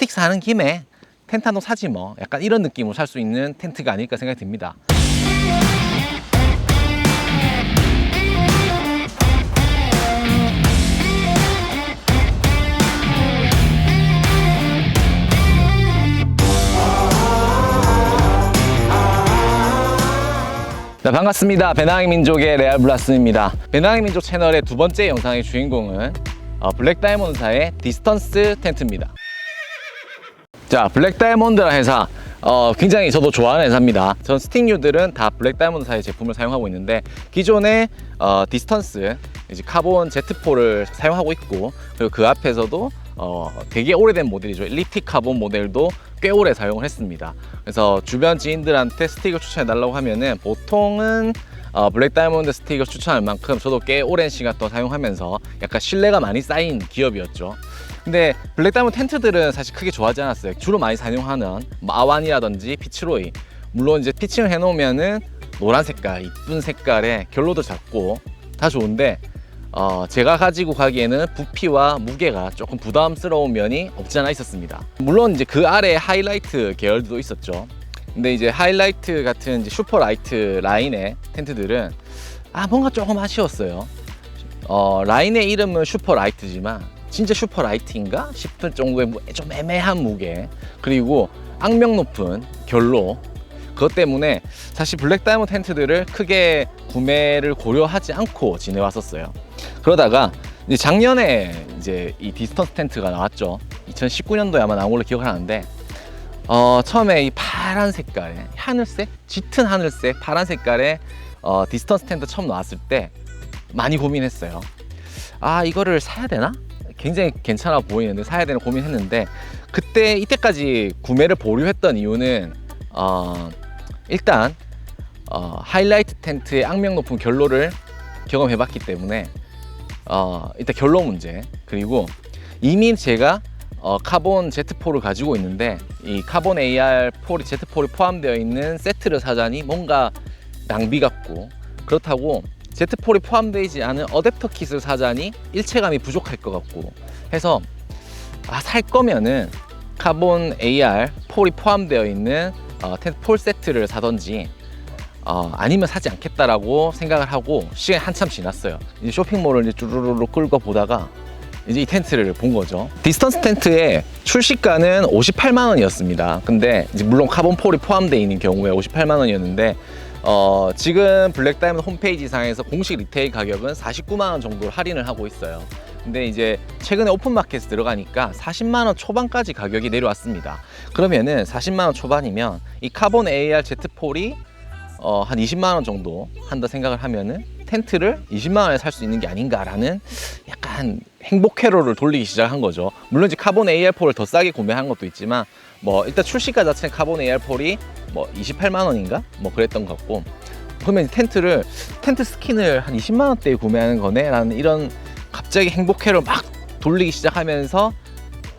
스틱 사는 김에 텐트 한 동 사지 뭐, 약간 이런 느낌으로 살 수 있는 텐트가 아닐까 생각이 듭니다. 네, 반갑습니다. 배낭의 민족의 레알 블라스입니다. 배낭의 민족 채널의 두 번째 영상의 주인공은 블랙 다이아몬드사의 디스턴스 텐트입니다. 자, 블랙 다이아몬드라 회사 굉장히 저도 좋아하는 회사입니다. 전 스틱류들은 다 블랙 다이아몬드사의 제품을 사용하고 있는데, 기존의 디스턴스 이제 카본 Z4를 사용하고 있고, 그리고 그 앞에서도 되게 오래된 모델이죠. 엘리틱 카본 모델도 꽤 오래 사용을 했습니다. 그래서 주변 지인들한테 스틱을 추천해 달라고 하면은 보통은 블랙 다이아몬드 스틱을 추천할 만큼 저도 꽤 오랜 시간 동안 사용하면서 약간 신뢰가 많이 쌓인 기업이었죠. 근데 블랙 다이아몬드 텐트들은 사실 크게 좋아하지 않았어요. 주로 많이 사용하는 아완이라든지 피츠로이, 물론 이제 피칭을 해놓으면은 노란 색깔, 이쁜 색깔의 결로도 작고 다 좋은데, 제가 가지고 가기에는 부피와 무게가 조금 부담스러운 면이 없지 않아 있었습니다. 물론 이제 그 아래 하이라이트 계열도 있었죠. 근데 이제 하이라이트 같은 이제 슈퍼라이트 라인의 텐트들은 뭔가 조금 아쉬웠어요. 라인의 이름은 슈퍼라이트지만 진짜 슈퍼라이트인가 싶을 정도의 좀 애매한 무게, 그리고 악명 높은 결로, 그것 때문에 사실 블랙 다이아몬드 텐트들을 크게 구매를 고려하지 않고 지내왔었어요. 그러다가 이제 작년에 이제 이 디스턴스 텐트가 나왔죠. 2019년도에 아마 나온 걸로 기억을 하는데, 처음에 이 파란 색깔의 하늘색, 짙은 하늘색 파란 색깔의 디스턴스 텐트 처음 나왔을 때 많이 고민했어요. 이거를 사야 되나? 굉장히 괜찮아 보이는데 사야 되나 고민했는데, 이때까지 구매를 보류했던 이유는 일단 하이라이트 텐트의 악명 높은 결로를 경험해봤기 때문에 일단 결로 문제, 그리고 이미 제가 카본 Z4를 가지고 있는데 이 카본 AR4이 Z4이 포함되어 있는 세트를 사자니 뭔가 낭비 같고, 그렇다고 Z4이 포함되지 않은 어댑터 킷을 사자니 일체감이 부족할 것 같고 해서, 살 거면은 카본 AR4이 포함되어 있는 텐트 폴 세트를 사던지 아니면 사지 않겠다라고 생각을 하고 시간이 한참 지났어요. 이제 쇼핑몰을 이제 쭈루루루 끌고 보다가 이제 이 텐트를 본 거죠. 디스턴스 텐트의 출시가는 58만 원이었습니다. 근데 이제 물론 카본 폴이 포함되어 있는 경우에 58만 원이었는데 지금 블랙 다이아몬드 홈페이지 상에서 공식 리테일 가격은 49만 원 정도로 할인을 하고 있어요. 근데 이제 최근에 오픈마켓에 들어가니까 40만 원 초반까지 가격이 내려왔습니다. 그러면은 40만 원 초반이면 이 카본 AR Z4이 한 20만 원 정도 한다 생각을 하면은 텐트를 20만 원에 살 수 있는 게 아닌가라는 약간 행복 회로를 돌리기 시작한 거죠. 물론 이제 카본 AR4를 더 싸게 구매한 것도 있지만, 일단 출시가 자체는 카본 AR4이 28만 원인가 그랬던 것 같고, 그러면 이제 텐트 스킨을 한 20만 원대에 구매하는 거네 라는 이런 갑자기 행복 회로를 막 돌리기 시작하면서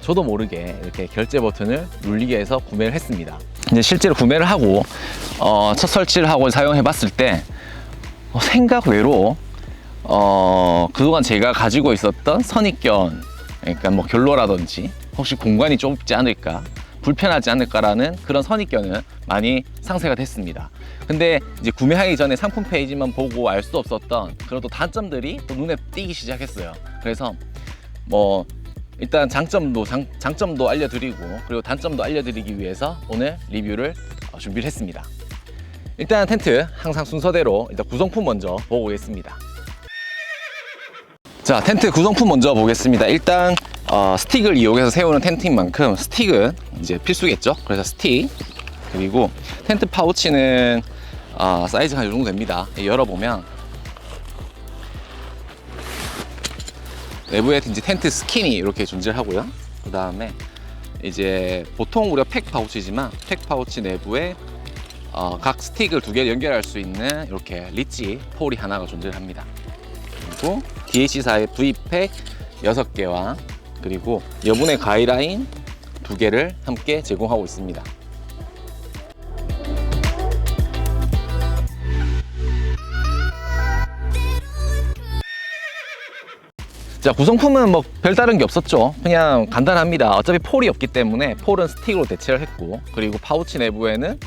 저도 모르게 이렇게 결제 버튼을 눌리게 해서 구매를 했습니다. 이제 실제로 구매를 하고 첫 설치를 하고 사용해 봤을 때 생각 외로 그동안 제가 가지고 있었던 선입견, 그러니까 결로라든지 혹시 공간이 좁지 않을까, 불편하지 않을까라는 그런 선입견은 많이 상쇄가 됐습니다. 근데 이제 구매하기 전에 상품 페이지만 보고 알 수 없었던 그런 또 단점들이 또 눈에 띄기 시작했어요. 그래서 일단 장점도 알려드리고, 그리고 단점도 알려드리기 위해서 오늘 리뷰를 준비를 했습니다. 일단 텐트 항상 순서대로 일단 구성품 먼저 보고 오겠습니다. 자, 텐트 구성품 먼저 보겠습니다. 일단 스틱을 이용해서 세우는 텐트인 만큼 스틱은 이제 필수겠죠. 그래서 스틱, 그리고 텐트 파우치는 사이즈가 이 정도 됩니다. 열어보면 내부에 이제 텐트 스킨이 이렇게 존재하고요. 그 다음에 이제 보통 우리가 팩 파우치지만 팩 파우치 내부에 각 스틱을 두 개 연결할 수 있는 이렇게 리치 폴이 하나가 존재합니다. 그리고 DH사의 V팩 6개와 그리고 여분의 가이라인 2개를 함께 제공하고 있습니다. 자, 구성품은 뭐 별다른 게 없었죠. 그냥 간단합니다. 어차피 폴이 없기 때문에 폴은 스틱으로 대체를 했고, 그리고 파우치 내부에는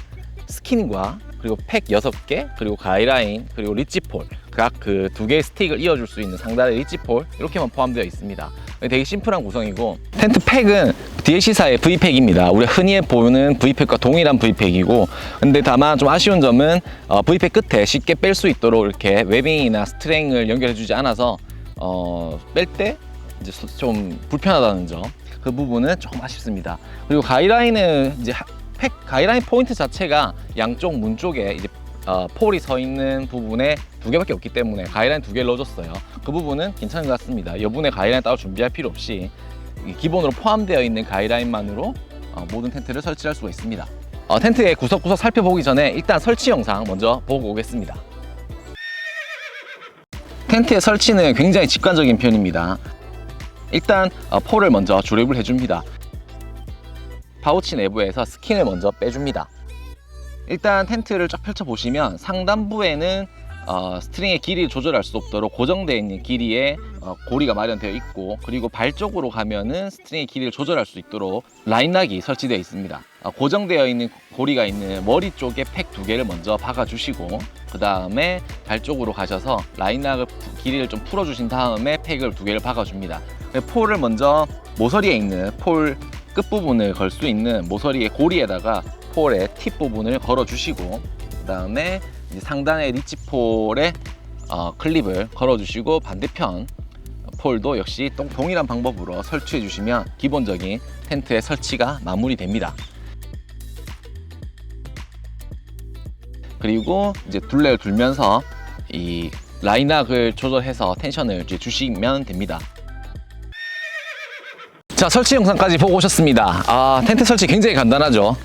스킨과 그리고 팩 6개, 그리고 가이라인, 그리고 리치폴, 각 그 2개의 스틱을 이어줄 수 있는 상단의 리치폴, 이렇게만 포함되어 있습니다. 되게 심플한 구성이고, 텐트 팩은 DLC사의 V팩입니다. 우리가 흔히 보는 V팩과 동일한 V팩이고, 근데 다만 좀 아쉬운 점은 V팩 끝에 쉽게 뺄 수 있도록 이렇게 웨빙이나 스트랭을 연결해주지 않아서 뺄 때 이제 좀 불편하다는 점, 그 부분은 조금 아쉽습니다. 그리고 가이라인은 이제 팩 가이라인 포인트 자체가 양쪽 문 쪽에 이제 폴이 서 있는 부분에 2개밖에 없기 때문에 가이라인 2개를 넣어줬어요. 그 부분은 괜찮은 것 같습니다. 여분의 가이라인 따로 준비할 필요 없이 기본으로 포함되어 있는 가이라인만으로 모든 텐트를 설치할 수가 있습니다. 텐트의 구석구석 살펴보기 전에 일단 설치 영상 먼저 보고 오겠습니다. 텐트의 설치는 굉장히 직관적인 편입니다. 일단 폴을 먼저 조립을 해줍니다. 파우치 내부에서 스킨을 먼저 빼줍니다. 일단 텐트를 쫙 펼쳐보시면 상단부에는 스트링의 길이를 조절할 수 없도록 고정되어 있는 길이의 고리가 마련되어 있고, 그리고 발 쪽으로 가면은 스트링의 길이를 조절할 수 있도록 라인락이 설치되어 있습니다. 고정되어 있는 고리가 있는 머리 쪽에 팩 2개를 먼저 박아주시고, 그 다음에 발 쪽으로 가셔서 라인락을 길이를 좀 풀어주신 다음에 팩을 2개를 박아줍니다. 폴을 먼저 모서리에 있는 폴 끝부분을 걸 수 있는 모서리의 고리에다가 폴의 팁 부분을 걸어주시고, 그 다음에 상단의 리치폴에 클립을 걸어주시고, 반대편 폴도 역시 동일한 방법으로 설치해 주시면 기본적인 텐트의 설치가 마무리됩니다. 그리고 이제 둘레를 둘면서 이 라인락을 조절해서 텐션을 주시면 됩니다. 자, 설치 영상까지 보고 오셨습니다. 텐트 설치 굉장히 간단하죠.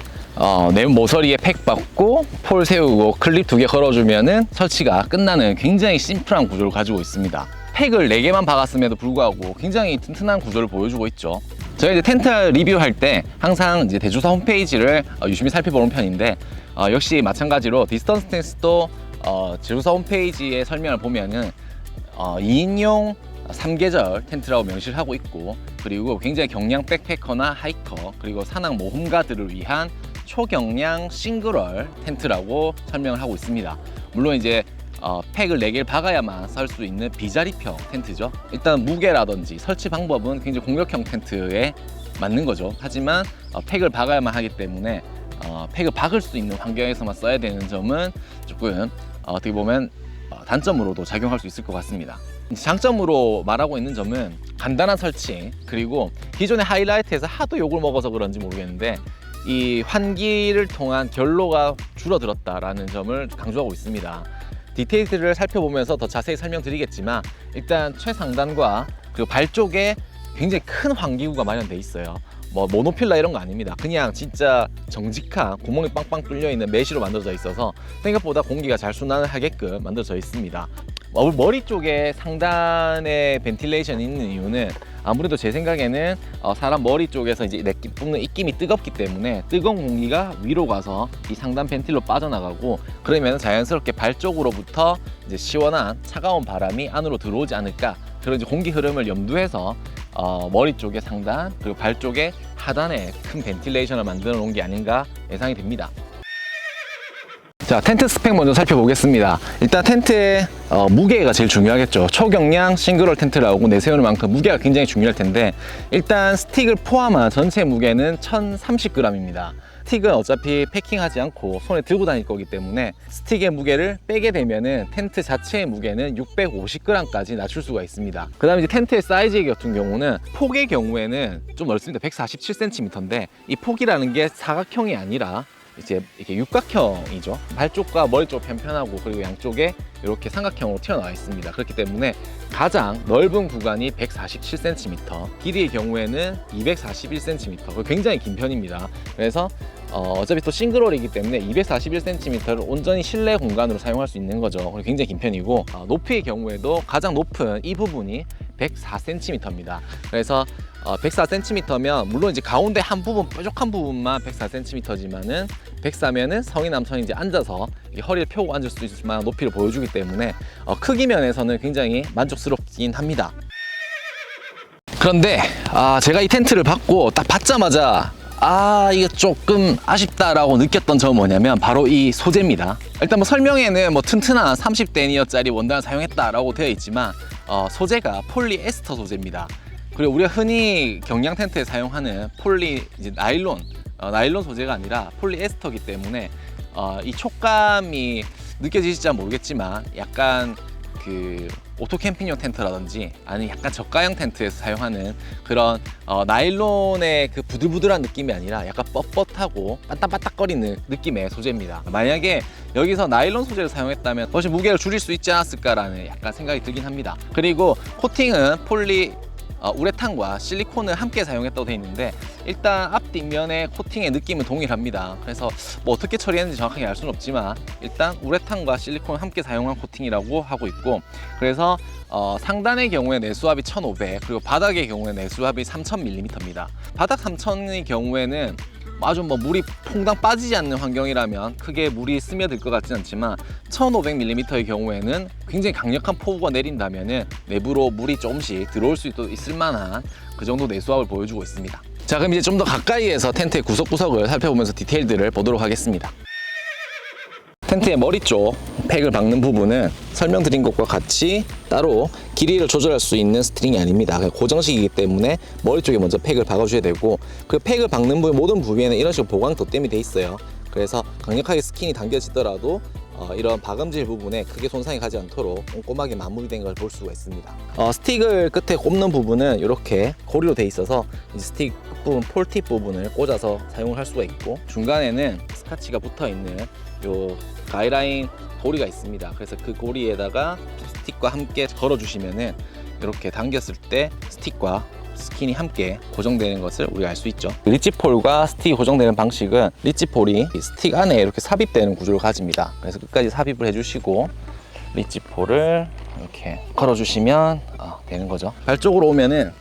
내 모서리에 팩 받고 폴 세우고 클립 2개 걸어주면은 설치가 끝나는 굉장히 심플한 구조를 가지고 있습니다. 팩을 4개만 박았음에도 불구하고 굉장히 튼튼한 구조를 보여주고 있죠. 저희 이제 텐트 리뷰할 때 항상 이제 대주사 홈페이지를 유심히 살펴보는 편인데, 역시 마찬가지로 디스턴스 텐트도 제주사 홈페이지의 설명을 보면은 2인용 3계절 텐트라고 명시를 하고 있고, 그리고 굉장히 경량 백패커나 하이커, 그리고 산악 모험가들을 위한 초경량 싱글월 텐트라고 설명을 하고 있습니다. 물론 이제 팩을 4개를 박아야만 설 수 있는 비자리평 텐트죠. 일단 무게라든지 설치 방법은 굉장히 공격형 텐트에 맞는 거죠. 하지만 팩을 박아야만 하기 때문에 팩을 박을 수 있는 환경에서만 써야 되는 점은 조금 어떻게 보면 단점으로도 작용할 수 있을 것 같습니다. 장점으로 말하고 있는 점은 간단한 설치, 그리고 기존의 하이라이트에서 하도 욕을 먹어서 그런지 모르겠는데 이 환기를 통한 결로가 줄어들었다라는 점을 강조하고 있습니다. 디테일들을 살펴보면서 더 자세히 설명드리겠지만, 일단 최상단과 그리고 발 쪽에 굉장히 큰 환기구가 마련되어 있어요. 뭐 모노필라 이런 거 아닙니다. 그냥 진짜 정직한 구멍이 빵빵 뚫려 있는 메쉬로 만들어져 있어서 생각보다 공기가 잘 순환을 하게끔 만들어져 있습니다. 머리 쪽에 상단에 벤틸레이션이 있는 이유는 아무래도 제 생각에는 사람 머리 쪽에서 이제 뿜는 입김이 뜨겁기 때문에 뜨거운 공기가 위로 가서 이 상단 벤틸로 빠져나가고, 그러면 자연스럽게 발 쪽으로부터 이제 시원한 차가운 바람이 안으로 들어오지 않을까, 그런 이제 공기 흐름을 염두해서 머리 쪽에 상단, 그리고 발 쪽에 하단에 큰 벤틸레이션을 만들어 놓은 게 아닌가 예상이 됩니다. 자, 텐트 스펙 먼저 살펴보겠습니다. 일단 텐트의 무게가 제일 중요하겠죠. 초경량 싱글월 텐트라고 내세우는 만큼 무게가 굉장히 중요할 텐데, 일단 스틱을 포함한 전체 무게는 1030g입니다. 스틱은 어차피 패킹하지 않고 손에 들고 다닐 거기 때문에 스틱의 무게를 빼게 되면은 텐트 자체의 무게는 650g까지 낮출 수가 있습니다. 그 다음에 이제 텐트의 사이즈 같은 경우는 폭의 경우에는 좀 넓습니다. 147cm인데 이 폭이라는 게 사각형이 아니라 이제 이렇게 육각형이죠. 발 쪽과 머리 쪽 편편하고, 그리고 양쪽에 이렇게 삼각형으로 튀어나와 있습니다. 그렇기 때문에 가장 넓은 구간이 147cm, 길이의 경우에는 241cm, 굉장히 긴 편입니다. 그래서 어차피 또 싱글홀이기 때문에 241cm를 온전히 실내 공간으로 사용할 수 있는 거죠. 굉장히 긴 편이고, 높이의 경우에도 가장 높은 이 부분이 104cm입니다. 그래서 104cm면 물론 이제 가운데 한 부분, 뾰족한 부분만 104cm지만은 104면은 성인 남성이 이제 앉아서 허리를 펴고 앉을 수 있을 만한 높이를 보여주기 때문에 크기 면에서는 굉장히 만족스럽긴 합니다. 그런데 제가 이 텐트를 받고 딱 받자마자 이게 조금 아쉽다라고 느꼈던 점은 뭐냐면 바로 이 소재입니다. 일단 뭐 설명에는 뭐 튼튼한 30데니어짜리 원단을 사용했다라고 되어 있지만 소재가 폴리에스터 소재입니다. 그리고 우리가 흔히 경량 텐트에 사용하는 이제 나일론 소재가 아니라 폴리에스터이기 때문에 이 촉감이 느껴지실지 모르겠지만 약간 그 오토 캠핑용 텐트라든지 아니면 약간 저가형 텐트에서 사용하는 그런 나일론의 그 부들부들한 느낌이 아니라 약간 뻣뻣하고 반딱반딱거리는 느낌의 소재입니다. 만약에 여기서 나일론 소재를 사용했다면 훨씬 무게를 줄일 수 있지 않았을까라는 약간 생각이 들긴 합니다. 그리고 코팅은 우레탄과 실리콘을 함께 사용했다고 되어 있는데 일단 앞뒷면의 코팅의 느낌은 동일합니다. 그래서 뭐 어떻게 처리했는지 정확하게 알 수는 없지만 일단 우레탄과 실리콘을 함께 사용한 코팅이라고 하고 있고, 그래서 상단의 경우에 내수압이 1500, 그리고 바닥의 경우에 내수압이 3000mm입니다. 바닥 3000의 경우에는 아주 뭐 물이 퐁당 빠지지 않는 환경이라면 크게 물이 스며들 것 같지는 않지만 1500mm의 경우에는 굉장히 강력한 폭우가 내린다면은 내부로 물이 조금씩 들어올 수 있을 만한 그 정도 내수압을 보여주고 있습니다. 자, 그럼 이제 좀 더 가까이에서 텐트의 구석구석을 살펴보면서 디테일들을 보도록 하겠습니다. 텐트의 머리 쪽 팩을 박는 부분은 설명드린 것과 같이 따로 길이를 조절할 수 있는 스트링이 아닙니다. 고정식이기 때문에 머리 쪽에 먼저 팩을 박아줘야 되고, 그 팩을 박는 모든 부위에는 이런 식으로 보강 덧댐이 돼 있어요. 그래서 강력하게 스킨이 당겨지더라도 이런 박음질 부분에 크게 손상이 가지 않도록 꼼꼼하게 마무리된 걸 볼 수가 있습니다. 스틱을 끝에 꼽는 부분은 이렇게 고리로 돼 있어서 이제 스틱 부분, 폴팁 부분을 꽂아서 사용을 할 수가 있고, 중간에는 스카치가 붙어 있는 요 가이라인 고리가 있습니다. 그래서 그 고리에다가 스틱과 함께 걸어주시면은 이렇게 당겼을 때 스틱과 스킨이 함께 고정되는 것을 우리가 알 수 있죠. 리치폴과 스틱이 고정되는 방식은 리치폴이 스틱 안에 이렇게 삽입되는 구조를 가집니다. 그래서 끝까지 삽입을 해주시고 리치폴을 이렇게 걸어주시면 되는 거죠. 발 쪽으로 오면은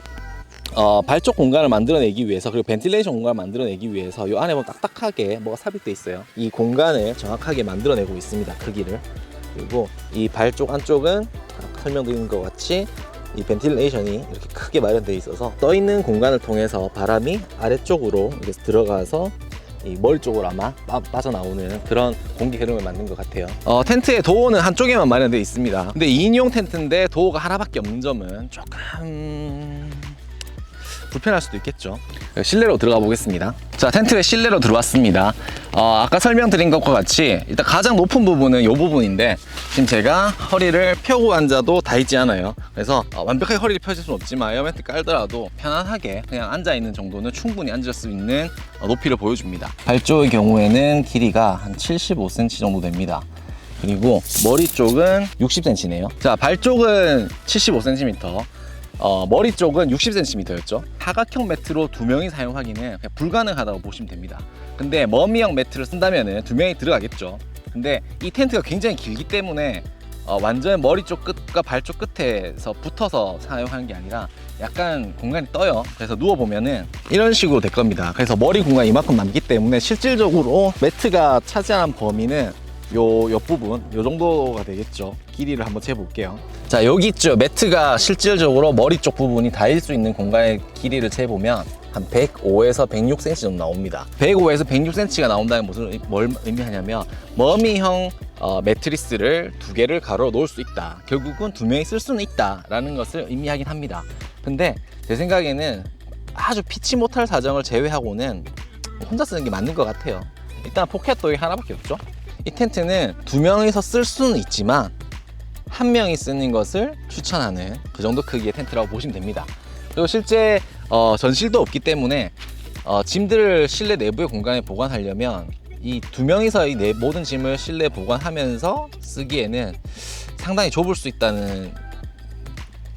발쪽 공간을 만들어내기 위해서, 그리고 벤틸레이션 공간을 만들어내기 위해서 이 안에 보면 딱딱하게 뭐가 삽입되어 있어요. 이 공간을 정확하게 만들어내고 있습니다. 크기를. 그리고 이 발 쪽 안쪽은 설명드린 것 같이 이 벤틸레이션이 이렇게 크게 마련되어 있어서 떠있는 공간을 통해서 바람이 아래쪽으로 이렇게 들어가서 이 머리 쪽으로 아마 빠져나오는 그런 공기 흐름을 만든 것 같아요. 텐트의 도어는 한쪽에만 마련되어 있습니다. 근데 2인용 텐트인데 도어가 하나밖에 없는 점은 조금 불편할 수도 있겠죠. 실내로 들어가 보겠습니다. 자, 텐트의 실내로 들어왔습니다. 아까 설명드린 것과 같이 일단 가장 높은 부분은 이 부분인데 지금 제가 허리를 펴고 앉아도 닿지 않아요. 그래서 완벽하게 허리를 펴질 수는 없지만 에어매트 깔더라도 편안하게 그냥 앉아있는 정도는 충분히 앉을 수 있는 높이를 보여줍니다. 발 쪽의 경우에는 길이가 한 75cm 정도 됩니다. 그리고 머리 쪽은 60cm네요. 자, 발 쪽은 75cm, 머리 쪽은 60cm였죠. 사각형 매트로 2명이 사용하기는 그냥 불가능하다고 보시면 됩니다. 근데 머미형 매트를 쓴다면 2명이 들어가겠죠. 근데 이 텐트가 굉장히 길기 때문에 완전 머리 쪽 끝과 발 쪽 끝에서 붙어서 사용하는 게 아니라 약간 공간이 떠요. 그래서 누워보면은 이런 식으로 될 겁니다. 그래서 머리 공간이 이만큼 남기 때문에 실질적으로 매트가 차지하는 범위는 요 부분, 요 정도가 되겠죠. 길이를 한번 재볼게요. 자, 여기 있죠. 매트가 실질적으로 머리 쪽 부분이 닿을 수 있는 공간의 길이를 재보면 한 105에서 106cm 정도 나옵니다. 105에서 106cm가 나온다는 뭘 의미하냐면 머미형 매트리스를 2개를 가로 놓을 수 있다. 결국은 2명이 쓸 수는 있다 라는 것을 의미하긴 합니다. 근데 제 생각에는 아주 피치 못할 사정을 제외하고는 혼자 쓰는 게 맞는 것 같아요. 일단 포켓도 하나밖에 없죠. 이 텐트는 2명이서 쓸 수는 있지만 1명이 쓰는 것을 추천하는 그 정도 크기의 텐트라고 보시면 됩니다. 그리고 실제 전실도 없기 때문에 짐들을 실내 내부의 공간에 보관하려면 이 2명이서 이 모든 짐을 실내에 보관하면서 쓰기에는 상당히 좁을 수 있다는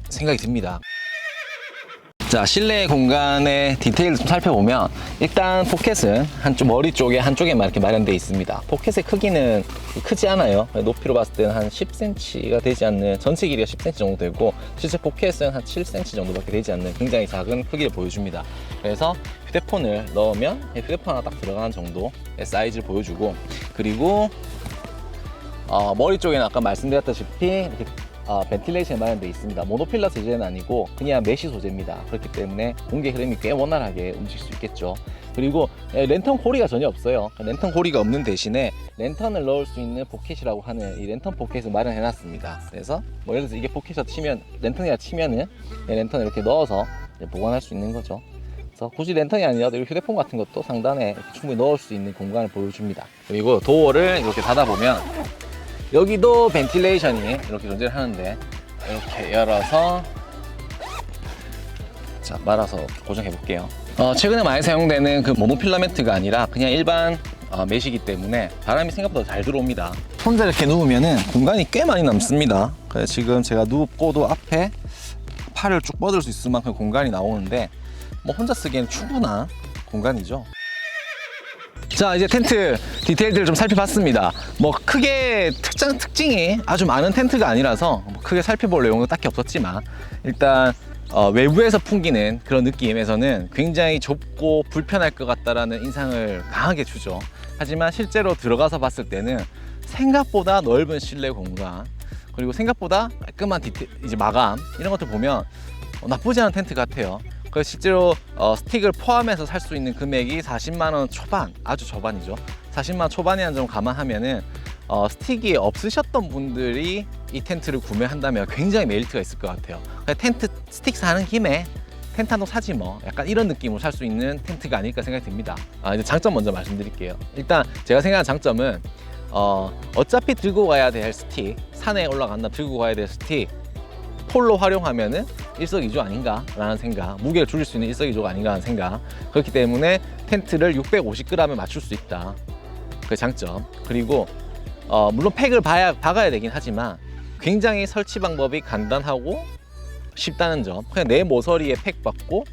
생각이 듭니다. 자, 실내 공간의 디테일을 좀 살펴보면 일단 포켓은 머리 쪽에 한쪽에만 이렇게 마련되어 있습니다. 포켓의 크기는 크지 않아요. 높이로 봤을 때는 한 10cm가 되지 않는, 전체 길이가 10cm 정도 되고 실제 포켓은 한 7cm 정도밖에 되지 않는 굉장히 작은 크기를 보여줍니다. 그래서 휴대폰을 넣으면 휴대폰 하나 딱 들어가는 정도의 사이즈를 보여주고, 그리고 머리 쪽에는 아까 말씀드렸다시피 이렇게 벤틸레이션이 마련되어 있습니다. 모노필러 소재는 아니고 그냥 메쉬 소재입니다. 그렇기 때문에 공기 흐름이 꽤 원활하게 움직일 수 있겠죠. 그리고 랜턴 고리가 전혀 없어요. 랜턴 고리가 없는 대신에 랜턴을 넣을 수 있는 포켓이라고 하는 이 랜턴 포켓을 마련해 놨습니다. 그래서 뭐 예를 들어서 이게 포켓이라 치면, 랜턴이라 치면은 랜턴을 이렇게 넣어서 보관할 수 있는 거죠. 그래서 굳이 랜턴이 아니라도 휴대폰 같은 것도 상단에 충분히 넣을 수 있는 공간을 보여줍니다. 그리고 도어를 이렇게 닫아보면 여기도 벤틸레이션이 이렇게 존재를 하는데, 이렇게 열어서 자 말아서 고정해 볼게요. 최근에 많이 사용되는 그 모노필라멘트가 아니라 그냥 일반 메쉬이기 때문에 바람이 생각보다 잘 들어옵니다. 혼자 이렇게 누우면은 공간이 꽤 많이 남습니다. 그래서 지금 제가 눕고도 앞에 팔을 쭉 뻗을 수 있을 만큼 공간이 나오는데, 뭐 혼자 쓰기에는 충분한 공간이죠. 자, 이제 텐트 디테일들을 좀 살펴봤습니다. 뭐 크게 특징이 아주 많은 텐트가 아니라서 뭐 크게 살펴볼 내용은 딱히 없었지만, 일단 외부에서 풍기는 그런 느낌에서는 굉장히 좁고 불편할 것 같다라는 인상을 강하게 주죠. 하지만 실제로 들어가서 봤을 때는 생각보다 넓은 실내 공간, 그리고 생각보다 깔끔한 이제 마감, 이런 것들 보면 나쁘지 않은 텐트 같아요. 그래서 실제로 스틱을 포함해서 살 수 있는 금액이 40만 원 초반, 아주 저반이죠. 40만 원 초반이라는 점 감안하면은 스틱이 없으셨던 분들이 이 텐트를 구매한다면 굉장히 메리트가 있을 것 같아요. 텐트 스틱 사는 김에 텐트 한 동 사지 뭐, 약간 이런 느낌으로 살 수 있는 텐트가 아닐까 생각이 듭니다. 이제 장점 먼저 말씀드릴게요. 일단 제가 생각하는 장점은 어차피 들고 가야 될 스틱, 산에 올라간다 들고 가야 될 스틱 폴로 활용하면은 일석이조 아닌가 라는 생각, 무게를 줄일 수 있는 일석이조가 아닌가 하는 생각. 그렇기 때문에 텐트를 650g에 맞출 수 있다, 그 장점. 그리고 물론 팩을 박아야 되긴 하지만 굉장히 설치 방법이 간단하고 쉽다는 점. 그냥 내 모서리에 팩 박고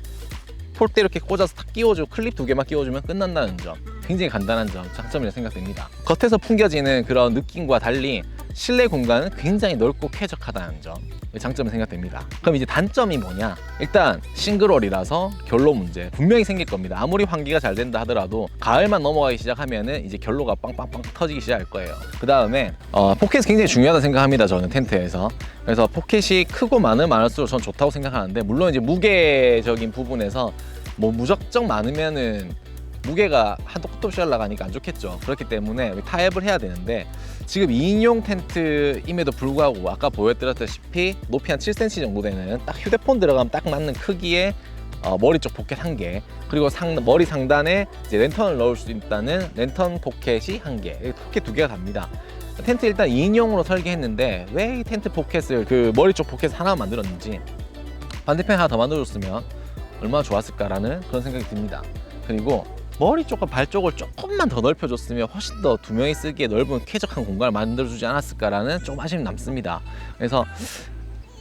폴대 이렇게 꽂아서 탁 끼워주고 클립 2개만 끼워주면 끝난다는 점, 굉장히 간단한 점, 장점이라고 생각됩니다. 겉에서 풍겨지는 그런 느낌과 달리 실내 공간은 굉장히 넓고 쾌적하다는 점, 장점이 생각됩니다. 그럼 이제 단점이 뭐냐? 일단 싱글홀이라서 결로 문제 분명히 생길 겁니다. 아무리 환기가 잘 된다 하더라도 가을만 넘어가기 시작하면은 이제 결로가 빵빵빵 터지기 시작할 거예요. 그 다음에 포켓이 굉장히 중요하다 생각합니다, 저는 텐트에서. 그래서 포켓이 크고 많을수록 전 좋다고 생각하는데, 물론 이제 무게적인 부분에서 뭐 무작정 많으면은 무게가 한도 끝도 없이 올라가니까 안 좋겠죠. 그렇기 때문에 타협을 해야 되는데, 지금 2인용 텐트임에도 불구하고 아까 보여드렸다시피 높이 한 7cm 정도 되는 딱 휴대폰 들어가면 딱 맞는 크기의 머리 쪽 포켓 1개, 그리고 머리 상단에 이제 랜턴을 넣을 수 있다는 랜턴 포켓이 1개, 포켓 2개가 답니다. 텐트 일단 2인용으로 설계했는데 왜 이 텐트 포켓을, 그 머리 쪽 포켓 하나 만들었는지, 반대편 하나 더 만들어줬으면 얼마나 좋았을까라는 그런 생각이 듭니다. 그리고 머리 쪽과 발 쪽을 조금만 더 넓혀줬으면 훨씬 더 두 명이 쓰기에 넓은 쾌적한 공간을 만들어주지 않았을까라는 조금 아쉬움이 남습니다. 그래서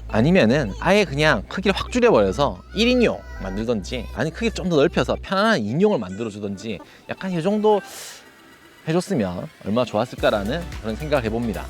아니면은 아예 그냥 크기를 확 줄여버려서 1인용 만들던지, 아니 크기를 좀 더 넓혀서 편안한 2인용을 만들어주던지, 약간 이 정도 해줬으면 얼마나 좋았을까라는 그런 생각을 해봅니다.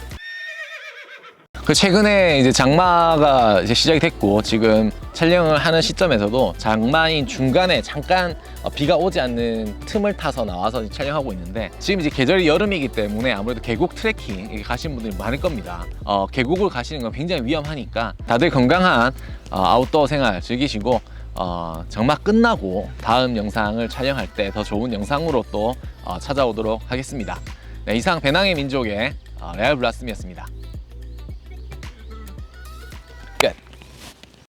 최근에 이제 장마가 이제 시작이 됐고, 지금 촬영을 하는 시점에서도 장마인 중간에 잠깐 비가 오지 않는 틈을 타서 나와서 촬영하고 있는데, 지금 이제 계절이 여름이기 때문에 아무래도 계곡 트레킹 가시는 분들이 많을 겁니다. 계곡을 가시는 건 굉장히 위험하니까 다들 건강한 아웃도어 생활 즐기시고, 장마 끝나고 다음 영상을 촬영할 때 더 좋은 영상으로 또 찾아오도록 하겠습니다. 네, 이상 배낭의 민족의 레알 블라스미였습니다.